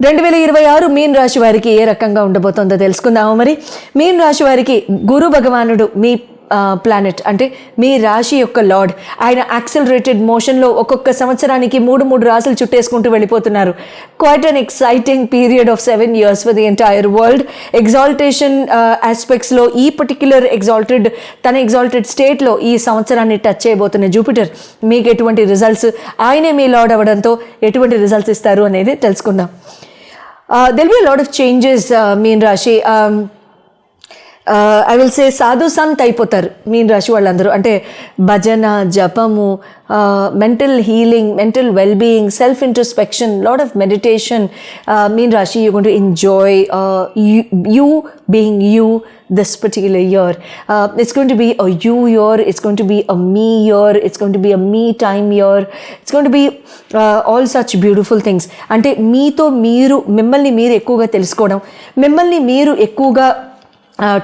2026 mean రాశి వారికి ఏ రకంగా ఉండబోతుందో తెలుసుకుందాము. మరి మీన్ రాశి వారికి గురు భగవానుడు మీ ప్లానెట్ అంటే మీ రాశి యొక్క లార్డ్. ఆయన యాక్సిలరేటెడ్ మోషన్లో ఒక్కొక్క సంవత్సరానికి మూడు రాశులు చుట్టేసుకుంటూ వెళ్ళిపోతున్నారు. Quite an exciting period of 7 years for the entire world. Exaltation ఆస్పెక్ట్స్లో ఈ పర్టిక్యులర్ తన ఎగ్జాల్టెడ్ స్టేట్లో ఈ సంవత్సరాన్ని టచ్ చేయబోతున్న జూపిటర్ మీకు ఎటువంటి రిజల్ట్స్, ఆయనే మీ లార్డ్ అవ్వడంతో ఎటువంటి రిజల్ట్స్ ఇస్తారు అనేది తెలుసుకుందాం. There'll be lot of changes మీన్ రాశి. ఐ విల్ సే సాధు సంత్ అయిపోతారు మీన్ రాశి వాళ్ళందరూ. అంటే భజన, జపము, mental healing, mental wellbeing, self introspection, lot of meditation. మీన్ రాశి you going to enjoy you being you this particular year. It's going to be a you year, it's going to be a me year, it's going to be a me time year, it's going to be all such beautiful things. అంటే మీతో మీరు మిమ్మల్ని మీరు ఎక్కువగా తెలుసుకోవడం, మిమ్మల్ని మీరు ఎక్కువగా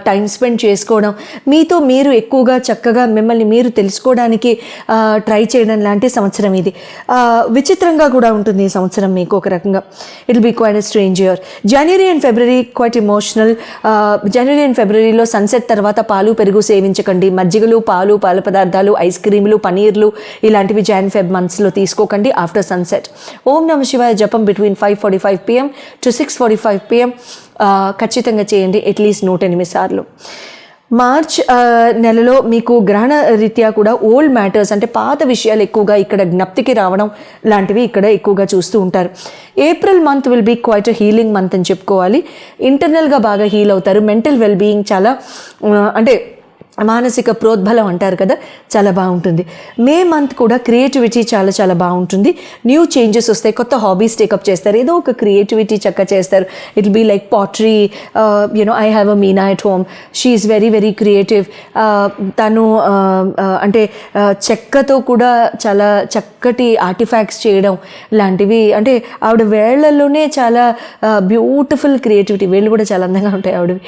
టైం స్పెండ్ చేసుకోవడం, మీతో మీరు ఎక్కువగా చక్కగా మిమ్మల్ని మీరు తెలుసుకోవడానికి ట్రై చేయడం లాంటి సంవత్సరం ఇది. విచిత్రంగా కూడా ఉంటుంది ఈ సంవత్సరం మీకు ఒక రకంగా. It will be quite a strange year. January and February quite emotional. January and ఫిబ్రవరిలో సన్సెట్ తర్వాత పాలు పెరుగు సేవించకండి. మజ్జిగలు, పాలు, పాల పదార్థాలు, ఐస్ క్రీములు, పనీర్లు ఇలాంటివి Jan-Feb మంత్స్లో తీసుకోకండి ఆఫ్టర్ సన్సెట్. ఓం నమ శివాయ జపం బిట్వీన్ 5:45 PM to 6:45 PM ఖచ్చితంగా చేయండి, అట్లీస్ట్ 108 సార్లు. మార్చ్ నెలలో మీకు గ్రహణ రీత్యా కూడా ఓల్డ్ మ్యాటర్స్ అంటే పాత విషయాలు ఎక్కువగా ఇక్కడ జ్ఞప్తికి రావడం లాంటివి ఇక్కడ ఎక్కువగా చూస్తూ ఉంటారు. April month will be quite healing month అని చెప్పుకోవాలి. ఇంటర్నల్గా బాగా హీల్ అవుతారు. మెంటల్ వెల్బీయింగ్ చాలా అంటే మానసిక ప్రోద్బలం అంటారు కదా, చాలా బాగుంటుంది. మే మంత్ కూడా క్రియేటివిటీ చాలా బాగుంటుంది. న్యూ చేంజెస్ వస్తాయి, కొత్త హాబీస్ టేకప్ చేస్తారు, ఏదో ఒక క్రియేటివిటీ చక్కగా చేస్తారు. It will be like pottery. I have a Meena at home, she is very creative. తను అంటే చెక్కతో కూడా చాలా చక్కటి ఆర్టిఫాక్ట్స్ చేయడం లాంటివి. అంటే ఆవిడ వేళ్లలోనే చాలా బ్యూటిఫుల్ క్రియేటివిటీ, వేళ్ళు కూడా చాలా అందంగా ఉంటాయి ఆవిడవి.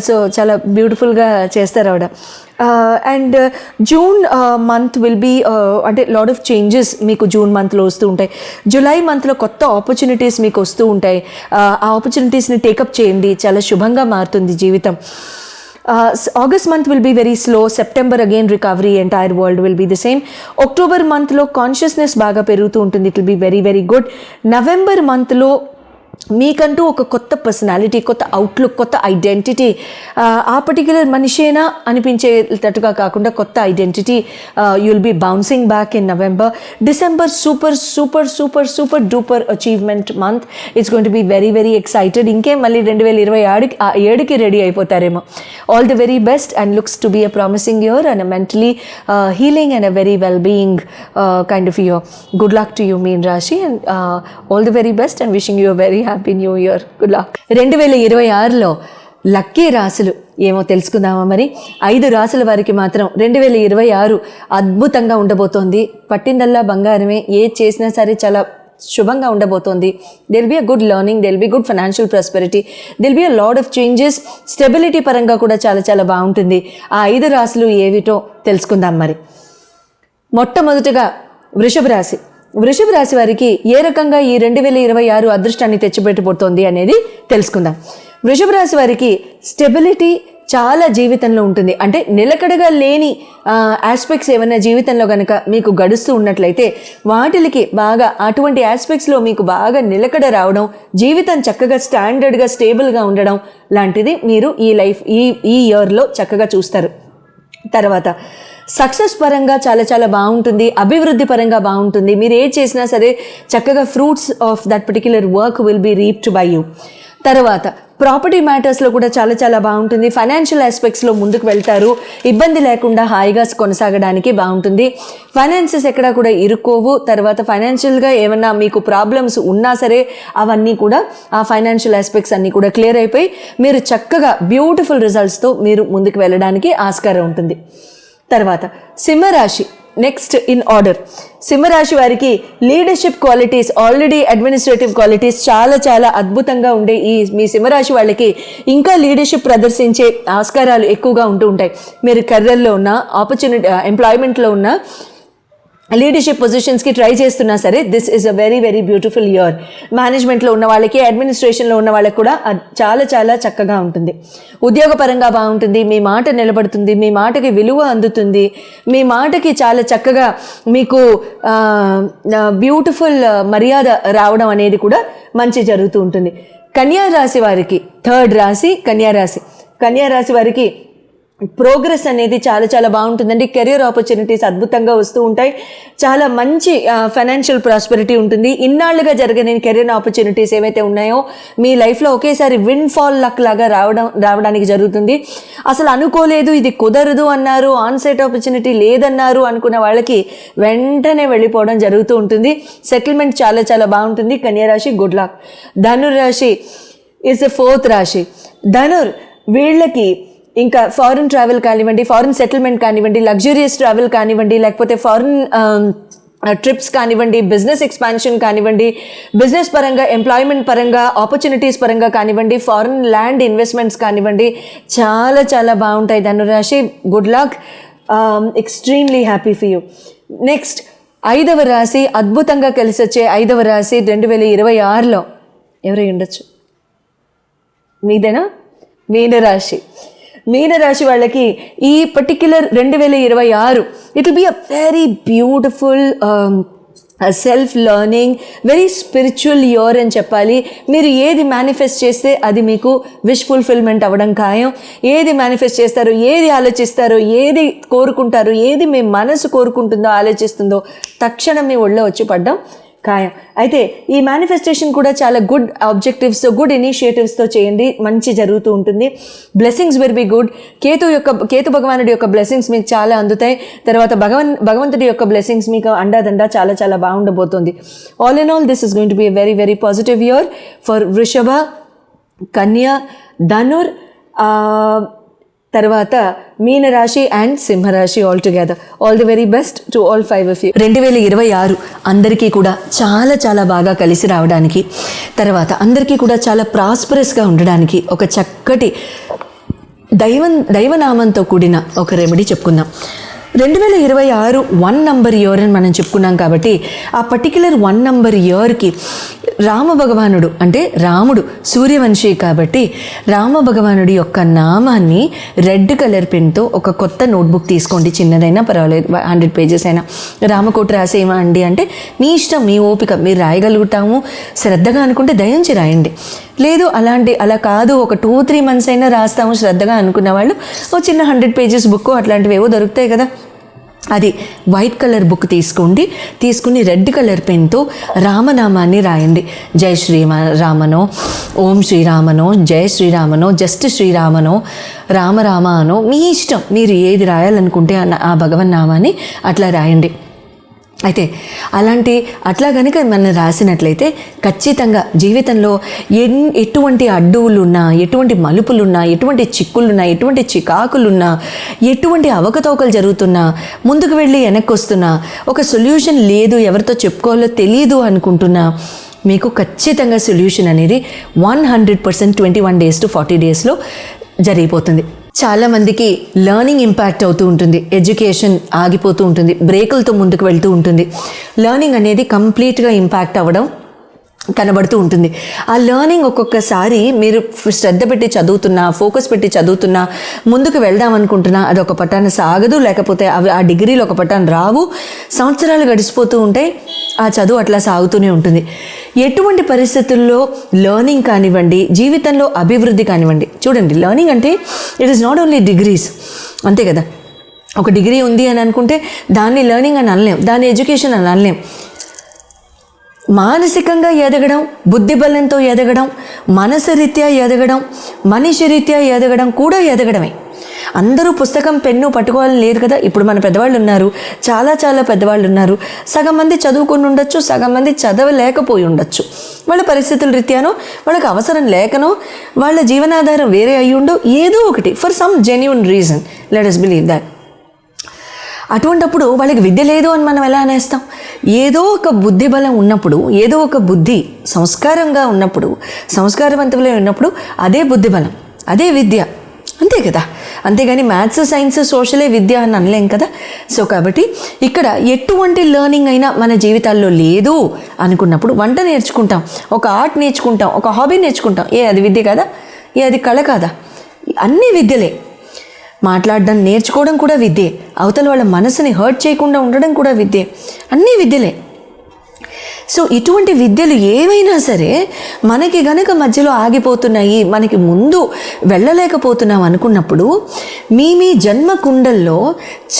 సో చాలా బ్యూటిఫుల్గా చేస్తారు ఆవిడ. And June month will be అంటే లాట్ ఆఫ్ చేంజెస్ మీకు జూన్ మంత్లో వస్తూ ఉంటాయి. జూలై మంత్లో కొత్త ఆపర్చునిటీస్ మీకు వస్తూ ఉంటాయి. ఆ ఆపర్చునిటీస్ని టేకప్ చేయండి, చాలా శుభంగా మారుతుంది జీవితం. August month will be very slow. September again recovery, entire world will be the same. October మంత్లో కాన్షియస్నెస్ బాగా పెరుగుతూ ఉంటుంది, it will be very good. November మంత్లో మీకంటూ ఒక కొత్త పర్సనాలిటీ, కొత్త అవుట్లుక్, కొత్త ఐడెంటిటీ, ఆ పర్టిక్యులర్ మనిషేనా అనిపించేటట్టుగా కాకుండా కొత్త identity, you will be bouncing back in November. December super duper achievement month. It's going to be very excited. ఇంకేం మళ్ళీ 2027కి రెడీ అయిపోతారేమో. All the very best and looks to be a promising year and a mentally healing and a very well being kind of year. Good luck to you మీన్ రాశి and all the very best and wishing you very happy new year. Good luck. 2026లో lucky రాశులు ఏమో తెలుసుకుందామా. మరి 5 రాశుల వారికి మాత్రం 2026 అద్భుతంగా ఉండబోతోంది. పట్టిందల్లా బంగారమే, ఏది చేసినా సరే చాలా శుభంగా ఉండబోతోంది. There'll be a good learning, there'll be good financial prosperity, there'll be a lot of changes. Stability పరంగా కూడా చాలా బాగుంటుంది. ఆ 5 రాశులు ఏవిటో తెలుసుకుందాం. మరి మొట్టమొదటిగా వృషభ రాశి. వృషభ రాశి వారికి ఏ రకంగా ఈ 2026 అదృష్టాన్ని తెచ్చిపెట్టబోతోంది అనేది తెలుసుకుందాం. వృషభ రాశి వారికి స్టెబిలిటీ చాలా జీవితంలో ఉంటుంది. అంటే నిలకడగా లేని ఆస్పెక్ట్స్ ఏమైనా జీవితంలో కనుక మీకు గడుస్తూ ఉన్నట్లయితే వాటికి బాగా అటువంటి ఆస్పెక్ట్స్లో మీకు బాగా నిలకడ రావడం, జీవితం చక్కగా స్టాండర్డ్గా స్టేబుల్గా ఉండడం లాంటిది మీరు ఈ ఇయర్లో చక్కగా చూస్తారు. తర్వాత సక్సెస్ పరంగా చాలా బాగుంటుంది. అభివృద్ధి పరంగా బాగుంటుంది. మీరు ఏ చేసినా సరే చక్కగా fruits of that particular work will be reaped by you. తర్వాత ప్రాపర్టీ మ్యాటర్స్లో కూడా చాలా బాగుంటుంది. ఫైనాన్షియల్ ఆస్పెక్ట్స్లో ముందుకు వెళ్తారు. ఇబ్బంది లేకుండా హాయిగా కొనసాగడానికి బాగుంటుంది. ఫైనాన్సెస్ ఎక్కడా కూడా ఇరుక్కోవు. తర్వాత ఫైనాన్షియల్గా ఏమన్నా మీకు ప్రాబ్లమ్స్ ఉన్నా సరే అవన్నీ కూడా ఆ ఫైనాన్షియల్ ఆస్పెక్ట్స్ అన్నీ కూడా క్లియర్ అయిపోయి మీరు చక్కగా బ్యూటిఫుల్ రిజల్ట్స్తో మీరు ముందుకు వెళ్ళడానికి ఆస్కారం ఉంటుంది. తర్వాత సింహరాశి నెక్స్ట్ ఇన్ ఆర్డర్. సింహరాశి వారికి leadership qualities, already administrative qualities చాలా అద్భుతంగా ఉండే ఈ మీ సింహరాశి వాళ్ళకి ఇంకా లీడర్షిప్ ప్రదర్శించే ఆస్కారాలు ఎక్కువగా ఉంటూ ఉంటాయి. మీరు కెరియర్లో ఉన్న, ఆపర్చునిటీ ఎంప్లాయ్మెంట్లో ఉన్న, లీడర్షిప్ పొజిషన్స్కి ట్రై చేస్తున్నా సరే this is a very very beautiful year. మేనేజ్మెంట్లో ఉన్న వాళ్ళకి, అడ్మినిస్ట్రేషన్లో ఉన్న వాళ్ళకి కూడా చాలా చాలా చక్కగా ఉంటుంది. ఉద్యోగపరంగా బాగుంటుంది, మీ మాట నిలబడుతుంది, మీ మాటకి విలువ అందుతుంది, మీ మాటకి చాలా చక్కగా మీకు బ్యూటిఫుల్ మర్యాద రావడం అనేది కూడా మంచి జరుగుతూ ఉంటుంది. కన్యా రాశి వారికి, థర్డ్ రాశి కన్యా రాశి. కన్యా రాశి వారికి ప్రోగ్రెస్ అనేది చాలా చాలా బాగుంటుందండి. కెరియర్ ఆపర్చునిటీస్ అద్భుతంగా వస్తూ ఉంటాయి. చాలా మంచి ఫైనాన్షియల్ ప్రాస్పెరిటీ ఉంటుంది. ఇన్నాళ్ళుగా జరగని కెరియర్ ఆపర్చునిటీస్ ఏవైతే ఉన్నాయో మీ లైఫ్లో ఒకేసారి విండ్ ఫాల్ లక్ లాగా రావడానికి జరుగుతుంది. అసలు అనుకోలేదు, ఇది కుదరదు అన్నారు, ఆన్సైట్ ఆపర్చునిటీ లేదన్నారు అనుకున్న వాళ్ళకి వెంటనే వెళ్ళిపోవడం జరుగుతూ ఉంటుంది. సెటిల్మెంట్ చాలా చాలా బాగుంటుంది. కన్యా రాశి గుడ్ లక్. ధనుర్ రాశి ఇస్ ద ఫోర్త్ రాశి. ధనుర్ వీళ్ళకి ఇంకా ఫారిన్ ట్రావెల్ కానివ్వండి, ఫారిన్ సెటిల్మెంట్ కానివ్వండి, లగ్జూరియస్ ట్రావెల్ కానివ్వండి, లేకపోతే ఫారిన్ ట్రిప్స్ కానివ్వండి, బిజినెస్ ఎక్స్పాన్షన్ కానివ్వండి, బిజినెస్ పరంగా, ఎంప్లాయ్మెంట్ పరంగా, ఆపర్చునిటీస్ పరంగా కానివ్వండి, ఫారిన్ ల్యాండ్ ఇన్వెస్ట్మెంట్స్ కానివ్వండి, చాలా చాలా బాగుంటాయి. ధనురాశి good luck, extremely happy for you. Next 5వ రాశి, అద్భుతంగా కలిసి వచ్చే 5వ రాశి 2026లో ఎవరై ఉండొచ్చు? మీదేనా? మీనరాశి. మీనరాశి వాళ్ళకి ఈ particular 2026 it will be a very beautiful self learning, very spiritual year అని చెప్పాలి. మీరు ఏది మేనిఫెస్ట్ చేస్తే అది మీకు విష్ ఫుల్ఫిల్మెంట్ అవ్వడం ఖాయం. ఏది మేనిఫెస్ట్ చేస్తారో, ఏది ఆలోచిస్తారో, ఏది కోరుకుంటారో, ఏది మీ మనసు కోరుకుంటుందో, ఆలోచిస్తుందో తక్షణం మీ ఒళ్ళో వచ్చి పడ్డం ఖాయం. అయితే ఈ మేనిఫెస్టేషన్ కూడా చాలా గుడ్ ఆబ్జెక్టివ్స్తో, గుడ్ ఇనిషియేటివ్స్తో చేయండి, మంచి జరుగుతూ ఉంటుంది. Blessings will be good. Ketu భగవానుడి యొక్క బ్లెస్సింగ్స్ మీకు చాలా అందుతాయి. తర్వాత భగవంతుడి యొక్క బ్లెస్సింగ్స్ మీకు అండాదండా చాలా చాలా బాగుండబోతుంది. All in all this is going to be a very very positive year for వృషభ, కన్యా, ధనుర్, తర్వాత మీనరాశి అండ్ సింహరాశి all together. All the very best to all 5 of you. 2026 అందరికీ కూడా చాలా చాలా బాగా కలిసి రావడానికి, తర్వాత అందరికీ కూడా చాలా ప్రాస్పరస్గా ఉండడానికి ఒక చక్కటి దైవనామంతో కూడిన ఒక రెమెడీ చెప్పుకుందాం. 2026 1 నంబర్ ఇయర్ అని మనం చెప్పుకున్నాం కాబట్టి ఆ పర్టిక్యులర్ 1 నంబర్ ఇయర్కి రామ భగవానుడు అంటే రాముడు సూర్యవంశీ కాబట్టి రామ భగవానుడి యొక్క నామాన్ని రెడ్ కలర్ పెన్తో ఒక కొత్త నోట్బుక్ తీసుకోండి. చిన్నదైనా పర్వాలేదు, 100 pages అయినా. రామకోట రాసేయమండి అంటే మీ ఇష్టం, మీ ఓపిక, మీరు రాయగలుగుతాము శ్రద్ధగా అనుకుంటే దయించి రాయండి. లేదు అలా కాదు, ఒక 2-3 months అయినా రాస్తాము శ్రద్ధగా అనుకున్న వాళ్ళు ఓ చిన్న 100 pages బుక్ అట్లాంటివి ఏవో దొరుకుతాయి కదా, అది వైట్ కలర్ బుక్ తీసుకుని రెడ్ కలర్ పెన్తో రామనామాన్ని రాయండి. జై శ్రీరామనో, ఓం శ్రీరామనో, జై శ్రీరామనో, జస్ట్ శ్రీరామనో, రామ అనో, మీ ఇష్టం, మీరు ఏది రాయాలనుకుంటే ఆ భగవన్ నామాన్ని అట్లా రాయండి. అయితే అట్లా కనుక మనం రాసినట్లయితే ఖచ్చితంగా జీవితంలో ఎటువంటి అడ్డువులున్నా, ఎటువంటి మలుపులున్నా, ఎటువంటి చిక్కులున్నా, ఎటువంటి చికాకులున్నా, ఎటువంటి అవకతవకలు జరుగుతున్నా, ముందుకు వెళ్ళి వెనక్కి వస్తున్నా, ఒక సొల్యూషన్ లేదు, ఎవరితో చెప్పుకోవాలో తెలియదు అనుకుంటున్నా, మీకు ఖచ్చితంగా సొల్యూషన్ అనేది 100% 21 days to 40 daysలో జరిగిపోతుంది. చాలామందికి లర్నింగ్ ఇంపాక్ట్ అవుతూ ఉంటుంది, ఎడ్యుకేషన్ ఆగిపోతూ ఉంటుంది, బ్రేకులతో ముందుకు వెళ్తూ ఉంటుంది. లర్నింగ్ అనేది కంప్లీట్గా ఇంపాక్ట్ అవ్వడం కనబడుతూ ఉంటుంది. ఆ లర్నింగ్ ఒక్కొక్కసారి మీరు శ్రద్ధ పెట్టి చదువుతున్నా, ఫోకస్ పెట్టి చదువుతున్నా, ముందుకు వెళ్దాం అనుకుంటున్నా, అది ఒక పట్టాన సాగదు, లేకపోతే ఆ డిగ్రీలు ఒక పట్టాన రావు, సంవత్సరాలు గడిచిపోతూ ఉంటాయి, ఆ చదువు అట్లా సాగుతూనే ఉంటుంది. ఎటువంటి పరిస్థితుల్లో లర్నింగ్ కానివ్వండి, జీవితంలో అభివృద్ధి కానివ్వండి, చూడండి లర్నింగ్ అంటే it is not only degrees, అంతే కదా. ఒక డిగ్రీ ఉంది అని అనుకుంటే దాన్ని లర్నింగ్ అని అనలేం, దాన్ని ఎడ్యుకేషన్ అని అనలేం. మానసికంగా ఎదగడం, బుద్ధి బలంతో ఎదగడం, మనసు రీత్యా ఎదగడం, మనిషి రీత్యా ఎదగడం కూడా ఎదగడమే. అందరూ పుస్తకం పెన్ను పట్టుకోవాలని లేదు కదా. ఇప్పుడు మన పెద్దవాళ్ళు ఉన్నారు, చాలా చాలా పెద్దవాళ్ళు ఉన్నారు, సగం మంది చదువుకొని ఉండొచ్చు, సగం మంది చదవలేకపోయి ఉండొచ్చు. వాళ్ళ పరిస్థితుల రీత్యానో, వాళ్ళకి అవసరం లేకనో, వాళ్ళ జీవనాధారం వేరే అయ్యుండో, ఏదో ఒకటి for some genuine reason, let us believe that. అటువంటప్పుడు వాళ్ళకి విద్య లేదు అని మనం ఎలా అనేస్తాం? ఏదో ఒక బుద్ధి బలం ఉన్నప్పుడు, ఏదో ఒక బుద్ధి సంస్కారంగా ఉన్నప్పుడు, సంస్కారవంతులై ఉన్నప్పుడు అదే బుద్ధి బలం, అదే విద్య, అంతే కదా. అంతేగాని మ్యాథ్స్, సైన్స్, సోషలే విద్య అని అనలేం కదా. సో కాబట్టి ఇక్కడ ఎటువంటి లెర్నింగ్ అయినా మన జీవితాల్లో లేదు అనుకున్నప్పుడు వంట నేర్చుకుంటాం, ఒక ఆర్ట్ నేర్చుకుంటాం, ఒక హాబీ నేర్చుకుంటాం. అది విద్య కదా? అది కళ కాదా? అన్నీ విద్యలే. మాట్లాడడం నేర్చుకోవడం కూడా విద్యే, అవతల వాళ్ళ మనసుని హర్ట్ చేయకుండా ఉండడం కూడా విద్యే, అన్నీ విద్యలే. సో ఇటువంటి విద్యలు ఏవైనా సరే మనకి గనక మధ్యలో ఆగిపోతున్నాయి, మనకి ముందు వెళ్ళలేకపోతున్నాం అనుకున్నప్పుడు మీ జన్మ కుండల్లో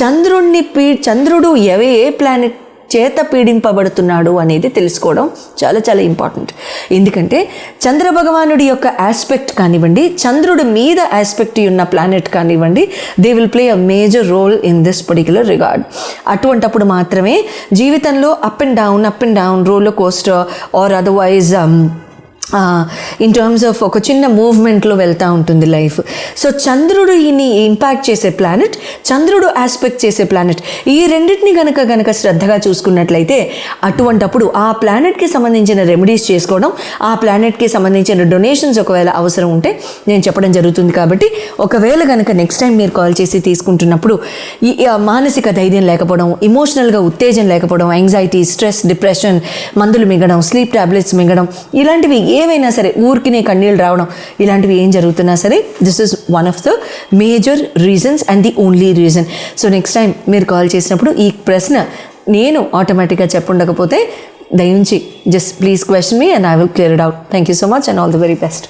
చంద్రుడు ఏ ప్లానెట్ చేత పీడింపబడుతున్నాడు అనేది తెలుసుకోవడం చాలా చాలా ఇంపార్టెంట్. ఎందుకంటే చంద్ర భగవానుడి యొక్క ఆస్పెక్ట్ కానివ్వండి, చంద్రుడి మీద ఆస్పెక్ట్ ఉన్న ప్లానెట్ కానివ్వండి, they will play a major role in this particular regard. అటువంటప్పుడు మాత్రమే జీవితంలో up and down roller coaster or otherwise in terms of ఒక చిన్న మూవ్మెంట్లో వెళ్తూ ఉంటుంది లైఫ్. సో చంద్రుడిని ఇంపాక్ట్ చేసే ప్లానెట్, చంద్రుడు ఆస్పెక్ట్ చేసే ప్లానెట్, ఈ రెండింటిని గనక శ్రద్ధగా చూసుకున్నట్లయితే అటువంటప్పుడు ఆ ప్లానెట్కి సంబంధించిన రెమెడీస్ చేసుకోవడం, ఆ ప్లానెట్కి సంబంధించిన డొనేషన్స్ ఒకవేళ అవసరం ఉంటే నేను చెప్పడం జరుగుతుంది. కాబట్టి ఒకవేళ కనుక నెక్స్ట్ టైం మీరు కాల్ చేసి తీసుకుంటున్నప్పుడు ఈ మానసిక ధైర్యం లేకపోవడం, ఇమోషనల్గా ఉత్తేజం లేకపోవడం, యాంగ్జైటీ, స్ట్రెస్, డిప్రెషన్, మందులు మింగడం, స్లీప్ టాబ్లెట్స్ మింగడం, ఇలాంటివి ఏవైనా సరే, ఊరికినే కన్నీళ్ళు రావడం, ఇలాంటివి ఏం జరుగుతున్నా సరే this is one of the major reasons and the only reason. So next time మీరు కాల్ చేసినప్పుడు ఈ ప్రశ్న నేను ఆటోమేటిక్గా చెప్పుండకపోతే దయించి just please question me and I will clear it out. Thank you so much and all the very best.